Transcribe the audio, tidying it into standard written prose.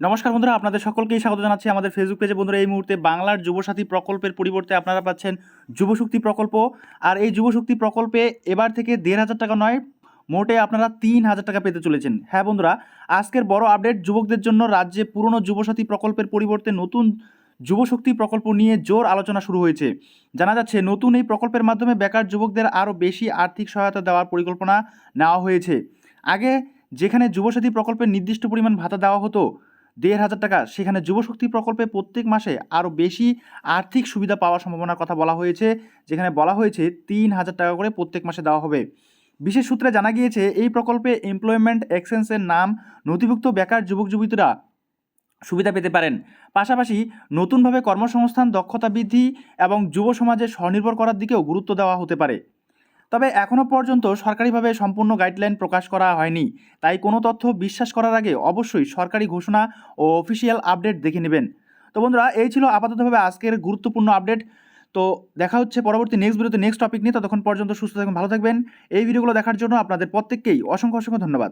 নমস্কার বন্ধুরা, আপনাদের সকলকেই স্বাগত জানাচ্ছি আমাদের ফেসবুক পেজে। বন্ধুরা, এই মুহূর্তে বাংলার যুবসাথী প্রকল্পের পরিবর্তে আপনারা পাচ্ছেন যুবশক্তি প্রকল্প। আর এই যুবশক্তি প্রকল্পে এবার থেকে ১,৫০০ টাকা নয়, মোটে আপনারা ৩,০০০ টাকা পেতে চলেছেন। হ্যাঁ বন্ধুরা, আজকের বড় আপডেট, যুবকদের জন্য রাজ্যে পুরনো যুবসাথী প্রকল্পের পরিবর্তে নতুন যুবশক্তি প্রকল্প নিয়ে জোর আলোচনা শুরু হয়েছে। জানা যাচ্ছে, নতুন এই প্রকল্পের মাধ্যমে বেকার যুবকদের আরও বেশি আর্থিক সহায়তা দেওয়ার পরিকল্পনা নেওয়া হয়েছে। আগে যেখানে যুবসাথী প্রকল্পের নির্দিষ্ট পরিমাণ ভাতা দেওয়া হতো ১,৫০০ টাকা, সেখানে যুবশক্তি প্রকল্পে প্রত্যেক মাসে আরও বেশি আর্থিক সুবিধা পাওয়ার সম্ভাবনার কথা বলা হয়েছে, যেখানে বলা হয়েছে ৩,০০০ টাকা করে প্রত্যেক মাসে দেওয়া হবে। বিশেষ সূত্রে জানা গিয়েছে, এই প্রকল্পে এমপ্লয়মেন্ট এক্সচেঞ্জের নাম নথিভুক্ত বেকার যুবক যুবতীরা সুবিধা পেতে পারেন। পাশাপাশি নতুনভাবে কর্মসংস্থান, দক্ষতা বৃদ্ধি এবং যুব সমাজে স্বনির্ভর করার দিকেও গুরুত্ব দেওয়া হতে পারে। তবে এখনও পর্যন্ত সরকারিভাবে সম্পূর্ণ গাইডলাইন প্রকাশ করা হয়নি, তাই কোনো তথ্য বিশ্বাস করার আগে অবশ্যই সরকারি ঘোষণা ও অফিসিয়াল আপডেট দেখে নেবেন। তো বন্ধুরা, এই ছিল আপাততভাবে আজকের গুরুত্বপূর্ণ আপডেট। তো দেখা হচ্ছে পরবর্তী নেক্সট ভিডিওতে নেক্সট টপিক নিয়ে। ততক্ষণ পর্যন্ত সুস্থ থাকবেন, ভালো থাকবেন। এই ভিডিওগুলো দেখার জন্য আপনাদের প্রত্যেককেই অসংখ্য অসংখ্য ধন্যবাদ।